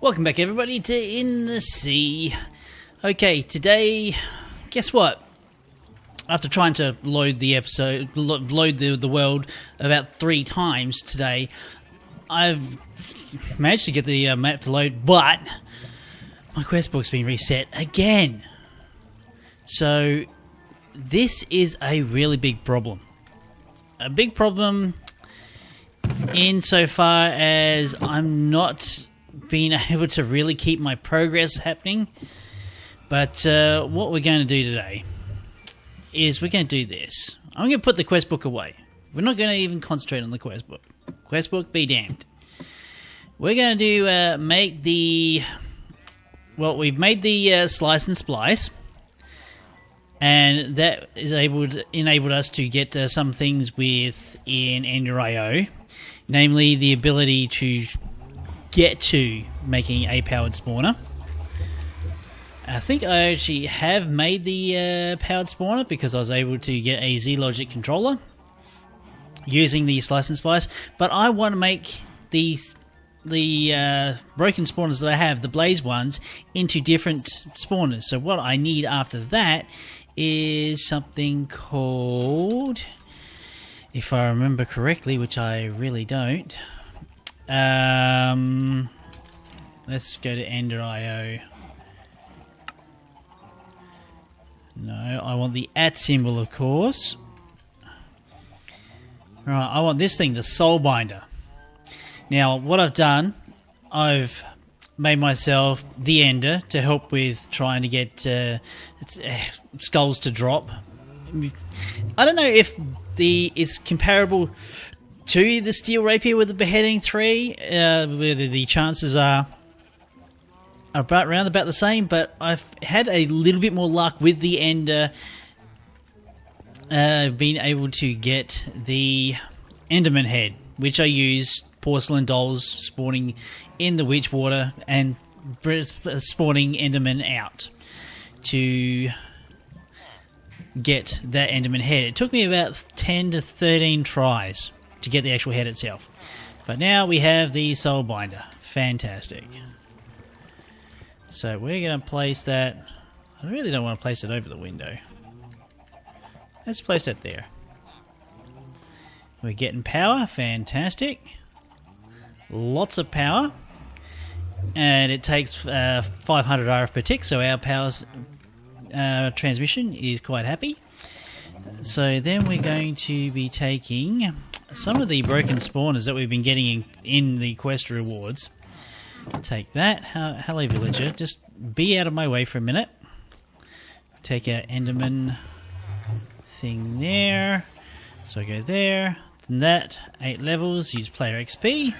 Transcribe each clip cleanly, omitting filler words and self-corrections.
Welcome back, everybody, to In the Sea. Okay, today, guess what? After trying to load the episode, load the world about 3 times today, I've managed to get the map to load, but my quest book's been reset again. So this is a really big problem. A big problem insofar as I'm not being able to really keep my progress happening. But what we're going to do today is we're going to do this. I'm going to put the quest book away. We're not going to even concentrate on the quest book. Quest book be damned. We're going to make the... Well, we've made the slice and splice. And that is enabled us to get some things within Ender.io. Namely, the ability to get to making a powered spawner. I think I actually have made the powered spawner because I was able to get a Z-Logic controller using the slice and splice. But I want to make the broken spawners that I have, the blaze ones, into different spawners. So what I need after that is something called, if I remember correctly, which I really don't. Let's go to Ender.io. No, I want the @ symbol, of course. Right, I want this thing, the Soul Binder. Now, what I've done, I've made myself the Ender to help with trying to get skulls to drop. I don't know if it's comparable to the Steel Rapier with the Beheading 3, whether the chances are around about the same, but I've had a little bit more luck with the Ender, being able to get the Enderman head, which I use porcelain dolls spawning in the witch water and spawning Enderman out to get that Enderman head. It took me about 10 to 13 tries to get the actual head itself. But now we have the Soul Binder. Fantastic. So we're going to place that... I really don't want to place it over the window. Let's place that there. We're getting power. Fantastic. Lots of power. And it takes 500 RF per tick, so our power's transmission is quite happy. So then we're going to be taking some of the broken spawners that we've been getting in the quest rewards. Take that. Hello, villager. Just be out of my way for a minute. Take our Enderman thing there. So I go there. Then that. 8 levels. Use player XP.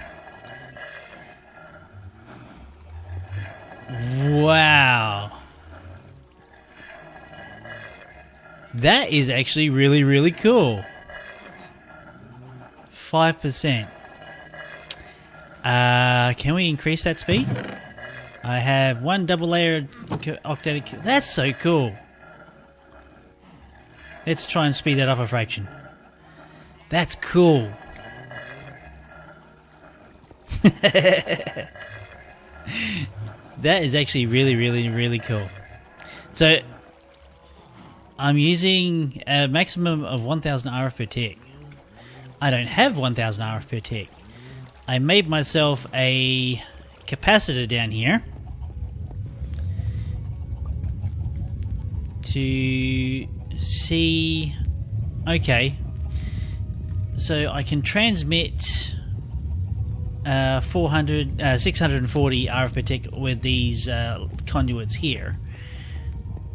Wow. That is actually really, really cool. 5%. Can we increase that speed? I have 1 double layered octetic. That's so cool. Let's try and speed that up a fraction. That's cool. That is actually really, really, really cool. So I'm using a maximum of 1000 RF per tick. I don't have 1000 RF per tick. I made myself a capacitor down here to see... Okay. So I can transmit 640 RF per tick with these conduits here.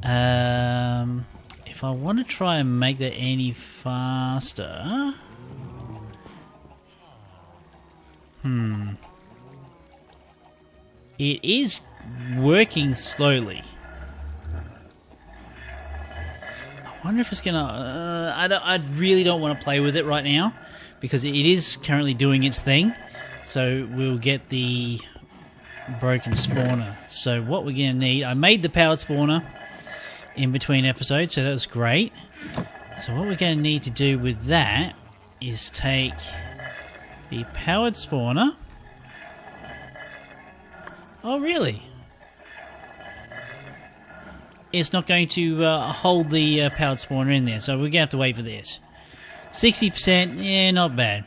If I want to try and make that any faster... It is working slowly. I wonder if it's gonna... I really don't want to play with it right now because it is currently doing its thing. So we'll get the broken spawner. So what we're going to need... I made the powered spawner in between episodes, so that was great. So what we're going to need to do with that is take the powered spawner Oh, really? It's not going to hold the powered spawner in there, so we're going to have to wait for this. 60%, yeah, not bad.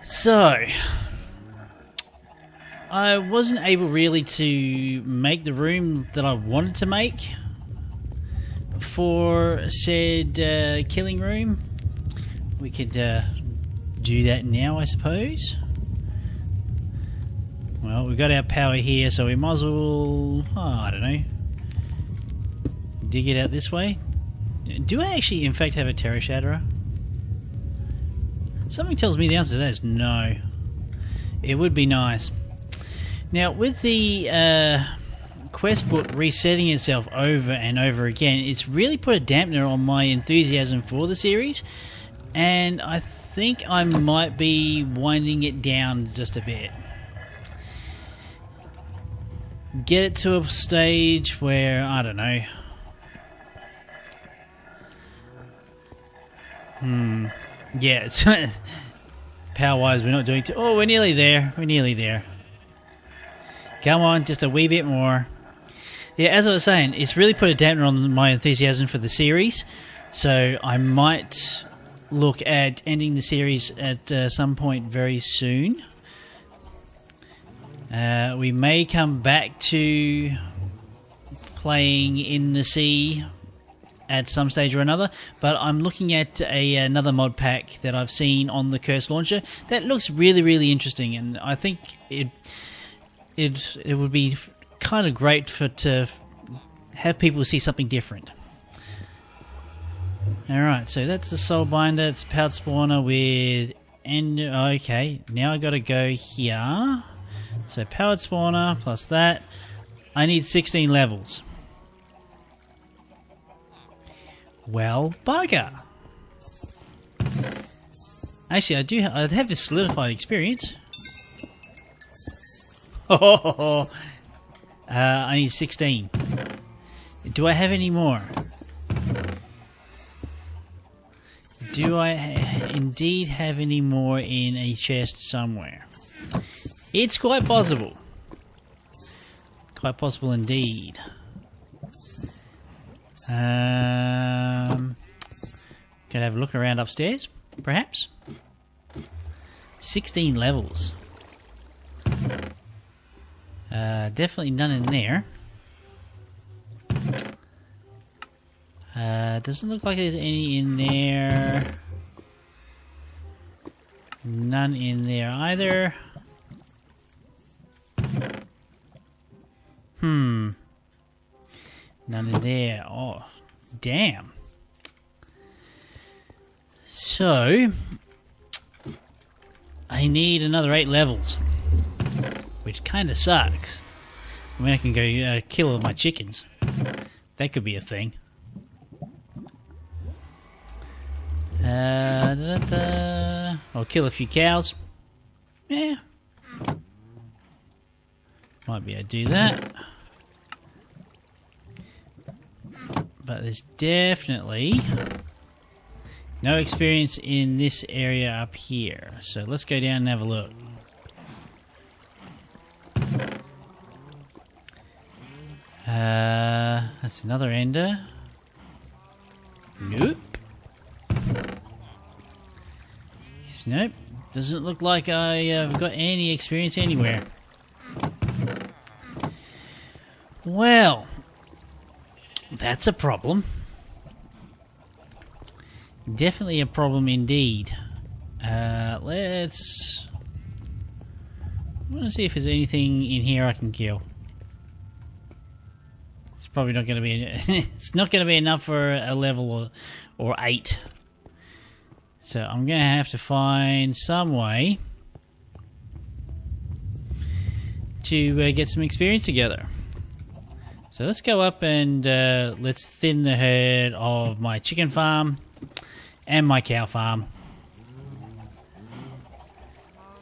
So, I wasn't able really to make the room that I wanted to make for said killing room. We could do that now, I suppose. Well, we've got our power here, so we might as well, I don't know, dig it out this way. Do I actually, in fact, have a Terra Shatterer? Something tells me the answer to that is no. It would be nice. Now, with the quest book resetting itself over and over again, it's really put a dampener on my enthusiasm for the series, and I think I might be winding it down just a bit. Get it to a stage where, I don't know. Yeah, it's power-wise, we're not doing too... Oh, we're nearly there. We're nearly there. Come on, just a wee bit more. Yeah, as I was saying, it's really put a dampener on my enthusiasm for the series. So I might look at ending the series at some point very soon. We may come back to playing in the sea at some stage or another, but I'm looking at another mod pack that I've seen on the Curse launcher that looks really, really interesting, and I think it would be kind of great to have people see something different. Alright, so that's the Soul Binder, it's powered spawner with... okay, now I gotta go here. So powered spawner plus that. I need 16 levels. Well, bugger. Actually, I have this solidified experience. I need 16. Do I have any more? Do I indeed have any more in a chest somewhere? It's quite possible. Quite possible indeed. Can I have a look around upstairs, perhaps? 16 levels. Definitely none in there. Doesn't look like there's any in there. None in there either. None in there. Oh, damn. So, I need another 8 levels, which kind of sucks. I mean, I can go kill all my chickens. That could be a thing. I'll kill a few cows. Yeah. Might be able to do that. But there's definitely no experience in this area up here. So let's go down and have a look. That's another ender. Nope. Nope. Doesn't look like I've got any experience anywhere. Well, that's a problem. Definitely a problem indeed. I want to see if there's anything in here I can kill. It's probably not going to be. It's not going to be enough for a level or 8. So I'm going to have to find some way to get some experience together. So let's go up and let's thin the herd of my chicken farm and my cow farm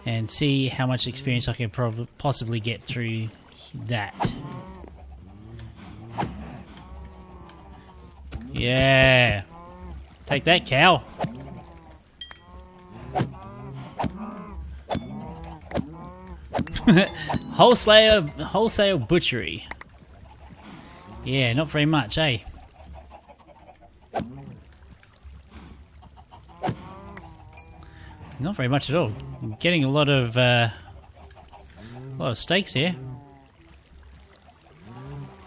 and see how much experience I can possibly get through that. Yeah. Take that, cow. Wholesale butchery. Yeah, not very much, eh? Not very much at all. I'm getting a lot of steaks here.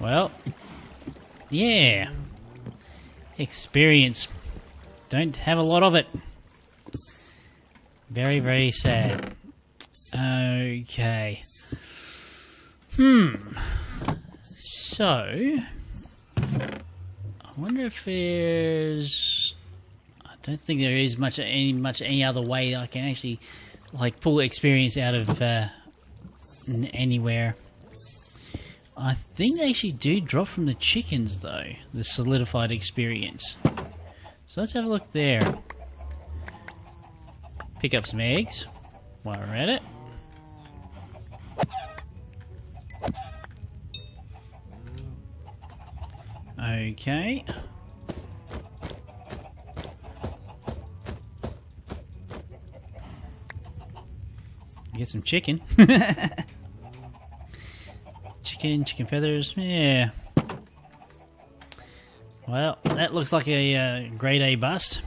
Well, yeah. Experience. Don't have a lot of it. Very, very sad. Okay. So, I wonder if there's... I don't think there is much any other way I can actually like pull experience out of anywhere. I think they actually do drop from the chickens though, the solidified experience. So let's have a look there. Pick up some eggs while we're at it. Okay. Get some chicken. Chicken feathers, yeah. Well, that looks like a grade A bust.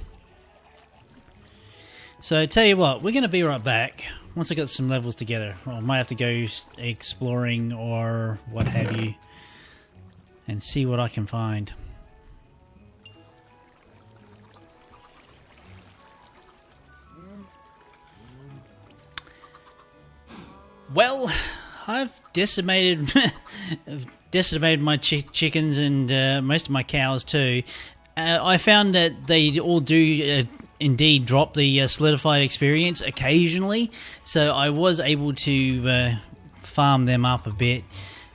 So, tell you what, we're going to be right back once I got some levels together. I might have to go exploring or what have you and see what I can find. Well, I've decimated my chickens and most of my cows too. I found that they all do indeed drop the solidified experience occasionally, so I was able to farm them up a bit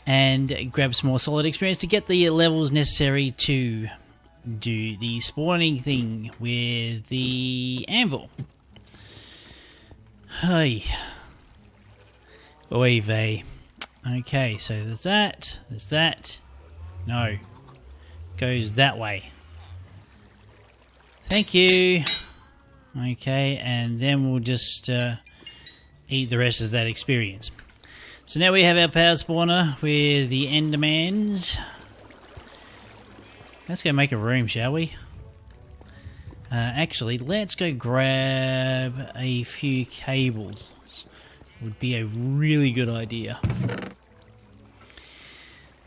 and grab some more solid experience to get the levels necessary to do the spawning thing with the anvil. Hey. Oy vey. Okay, so there's that. No. Goes that way. Thank you. Okay, and then we'll just eat the rest of that experience. So now we have our power spawner with the Endermans. Let's go make a room, shall we? Actually, let's go grab a few cables. Would be a really good idea.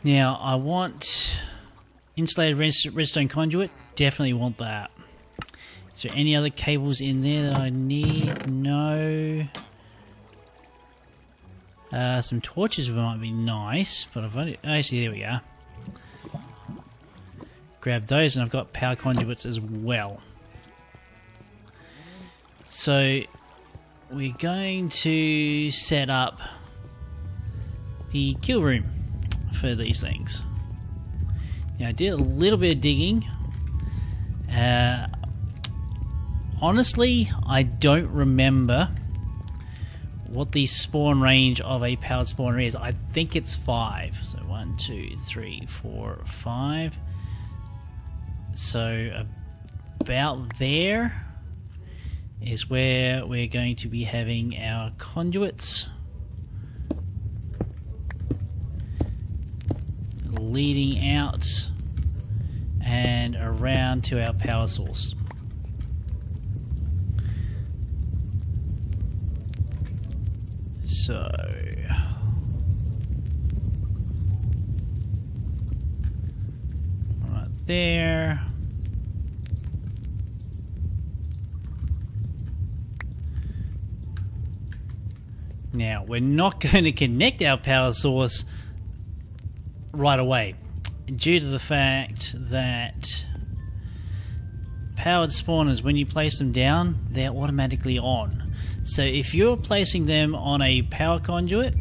Now, I want insulated redstone conduit. Definitely want that. Is there any other cables in there that I need? No. Some torches might be nice, but I've only... Actually, there we are. Grab those, and I've got power conduits as well. So... we're going to set up the kill room for these things. Now, I did a little bit of digging. Honestly, I don't remember what the spawn range of a powered spawner is. I think it's 5. So 1, 2, 3, 4, 5. So about there is where we're going to be having our conduits leading out and around to our power source. So right there. Now, we're not going to connect our power source right away due to the fact that powered spawners, when you place them down, they're automatically on. So if you're placing them on a power conduit,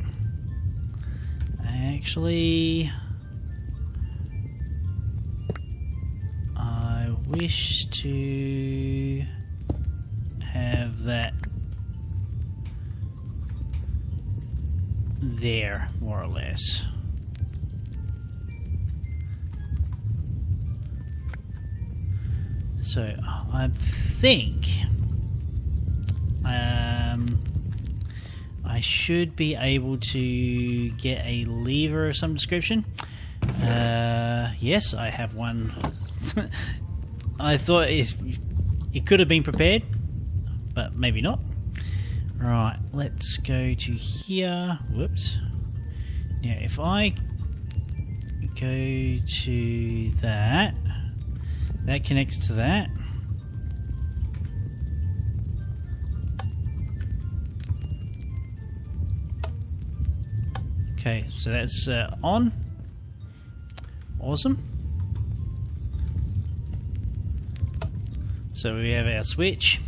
actually, I wish to have that there, more or less. So I think I I should be able to get a lever of some description. Yes, I have one. I thought it could have been prepared, but maybe not. Right, let's go to here. Whoops. Now, if I go to that, that connects to that. Okay, so that's on. Awesome. So we have our switch.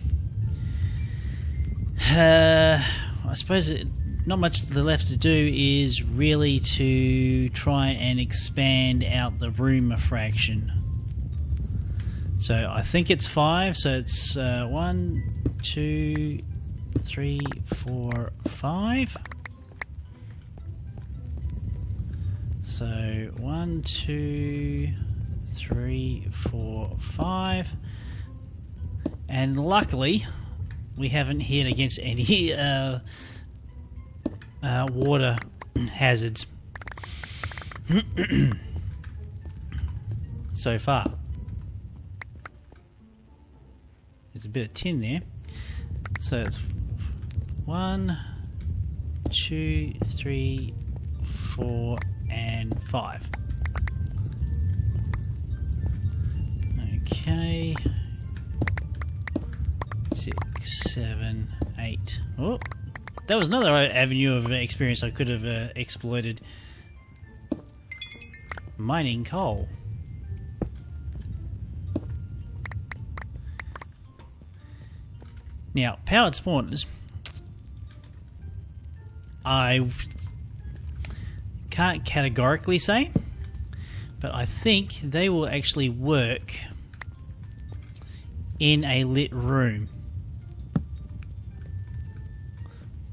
I suppose not much left to do is really to try and expand out the room a fraction. So I think it's 5, so it's 1, 2, 3, 4, 5. So 1, 2, 3, 4, 5. And luckily, we haven't hit against any water hazards so far. There's a bit of tin there. So it's 1, 2, 3, 4, and 5. Okay. 6, 7, 8. Oh, that was another avenue of experience I could have exploited. Mining coal. Now, powered spawners, I can't categorically say, but I think they will actually work in a lit room.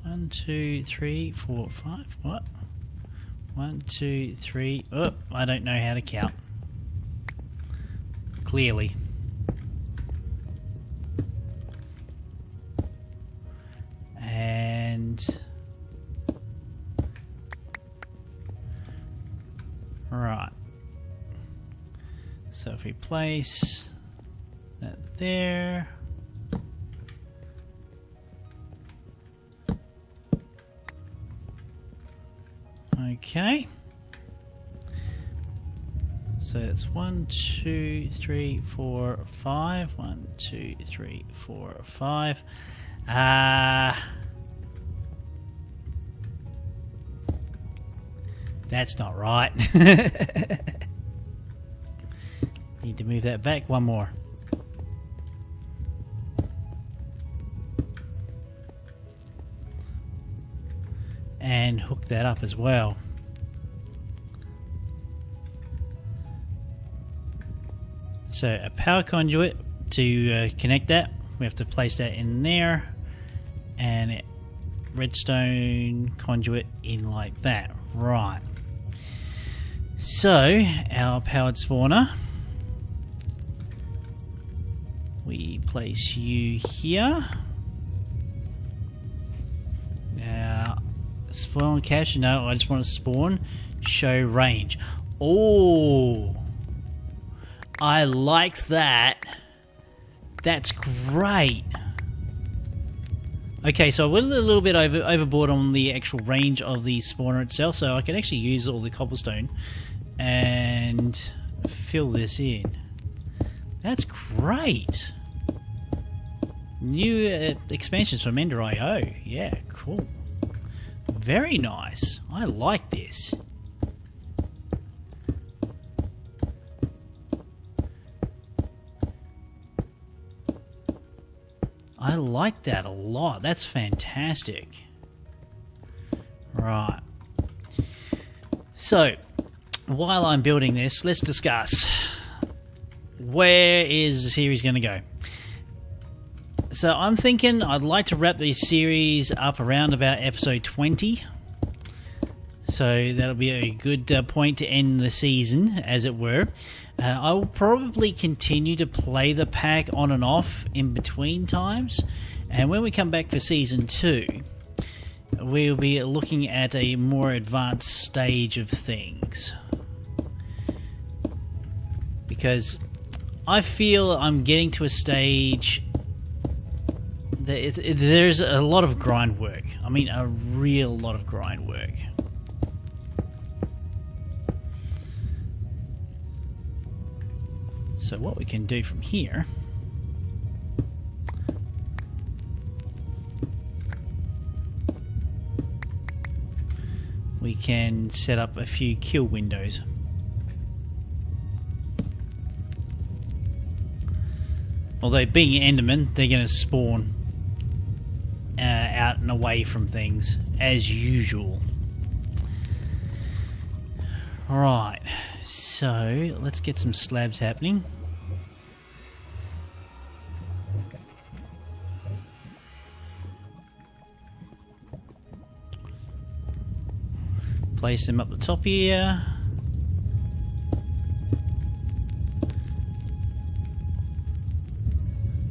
1, 2, 3, 4, 5. What? 1, 2, 3. Oh, I don't know how to count. Clearly. And right. So if we place that there. Okay. So it's 1, 2, 3, 4, 5. 1, 2, 3, 4, 5. That's not right. Need to move that back one more. And hook that up as well. So a power conduit to connect that. We have to place that in there, and a redstone conduit in like that. Right. So our powered spawner, we place you here. Now, spawn capture. No, I just want to spawn. Show range. Oh, I likes that. That's great. Okay, so I went a little bit overboard on the actual range of the spawner itself, so I can actually use all the cobblestone and fill this in. That's great. New expansions from Ender.io. Yeah, cool. Very nice. I like this. I like that a lot. That's fantastic. Right. So, while I'm building this, let's discuss where is the series going to go. So I'm thinking I'd like to wrap the series up around about episode 20. So that'll be a good point to end the season, as it were. I will probably continue to play the pack on and off in between times. And when we come back for season 2, we'll be looking at a more advanced stage of things. Because I feel I'm getting to a stage that there's a lot of grind work. I mean, a real lot of grind work. So what we can do from here, we can set up a few kill windows. Although being Enderman, they're going to spawn out and away from things as usual. Right, so let's get some slabs happening. Place them up the top here.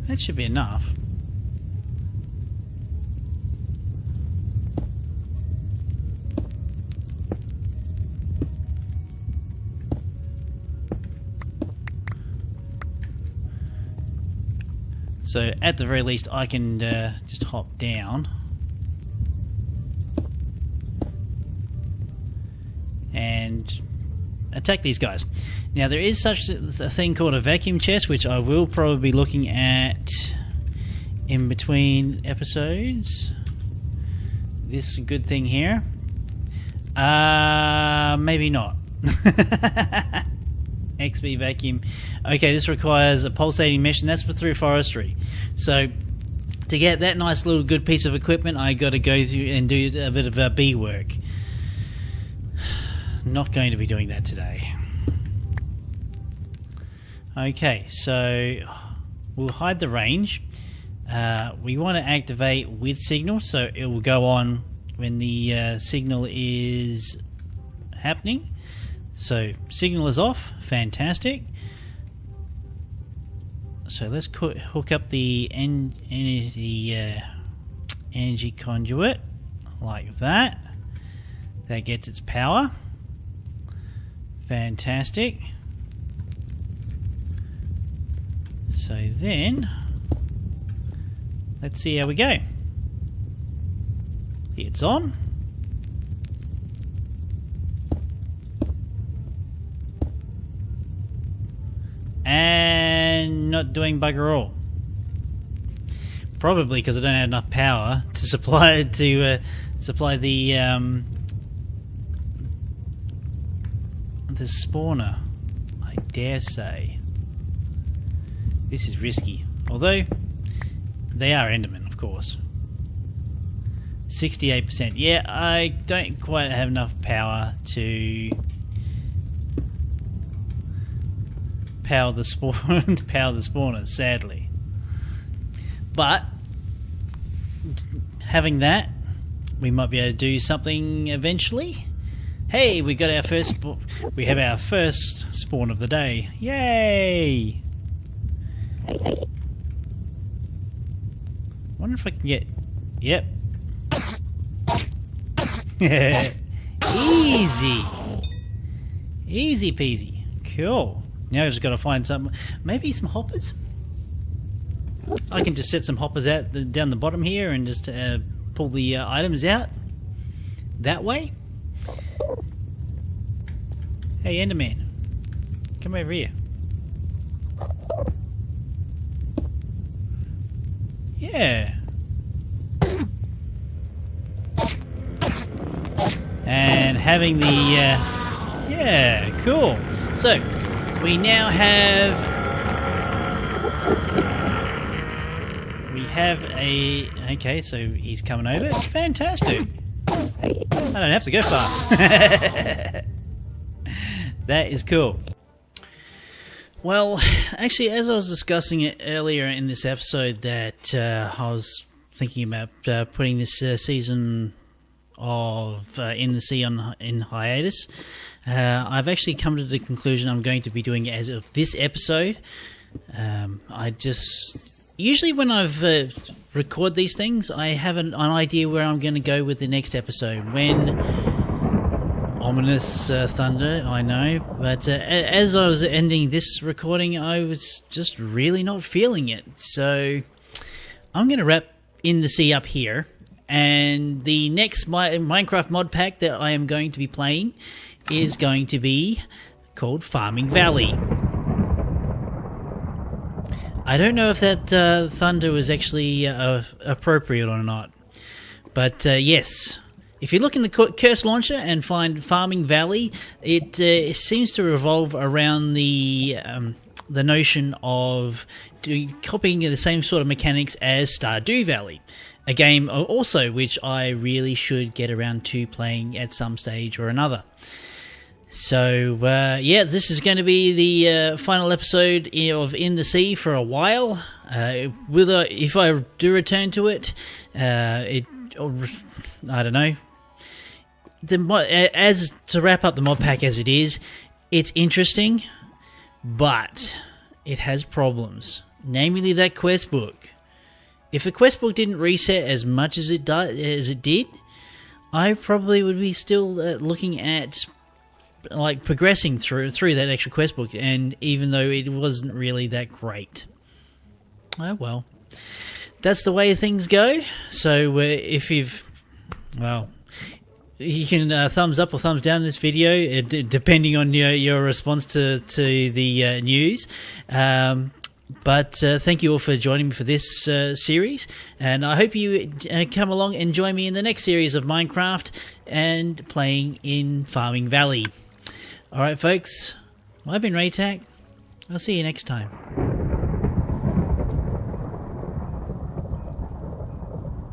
That should be enough. So at the very least I can just hop down and attack these guys. Now there is such a thing called a vacuum chest, which I will probably be looking at in between episodes. This good thing here. Maybe not. XB vacuum. Okay, this requires a pulsating mesh, and that's through forestry. So to get that nice little good piece of equipment, I got to go through and do a bit of bee work. Not going to be doing that today. Okay, so we'll hide the range. We want to activate with signal, so it will go on when the signal is happening. So signal is off, fantastic. So let's hook up the energy conduit like that. That gets its power. Fantastic. So then, let's see how we go. It's on. And not doing bugger all. Probably because I don't have enough power to supply the spawner, I dare say. This is risky. Although, they are Endermen, of course. 68%. Yeah, I don't quite have enough power to power the spawner, sadly. But having that, we might be able to do something eventually. Hey, we got our first we have our first spawn of the day. Yay! Wonder if I can get... Yep. Easy. Easy peasy. Cool. Now I just got to find some, maybe some hoppers. I can just set some hoppers out down the bottom here and just pull the items out that way. Hey, Enderman, come over here. Yeah. And having the yeah, cool. So we now have a okay. So he's coming over. Fantastic. I don't have to go far. That is cool. Well, actually, as I was discussing it earlier in this episode, that I was thinking about putting this season of In the Sea in hiatus. I've actually come to the conclusion I'm going to be doing it as of this episode. I just usually when I've record these things, I have an idea where I'm going to go with the next episode. When ominous thunder, I know, but as I was ending this recording, I was just really not feeling it. So I'm going to wrap In the Sea up here, and the next Minecraft mod pack that I am going to be playing is going to be called Farming Valley. I don't know if that thunder was actually appropriate or not, but yes, if you look in the curse launcher and find Farming Valley, it seems to revolve around the notion of copying the same sort of mechanics as Stardew Valley, a game also which I really should get around to playing at some stage or another. So, yeah, this is going to be the final episode of In the Sea for a while. If I do return to it, I don't know. As to wrap up the mod pack as it is, it's interesting, but it has problems. Namely, that quest book. If a quest book didn't reset as much as it did, I probably would be still looking at like progressing through that extra quest book, and even though it wasn't really that great. Oh well, that's the way things go. So if you've, well, you can thumbs up or thumbs down this video, depending on your response to the news. But thank you all for joining me for this series, and I hope you come along and join me in the next series of Minecraft and playing in Farming Valley. Alright folks, I've been Raetac. I'll see you next time.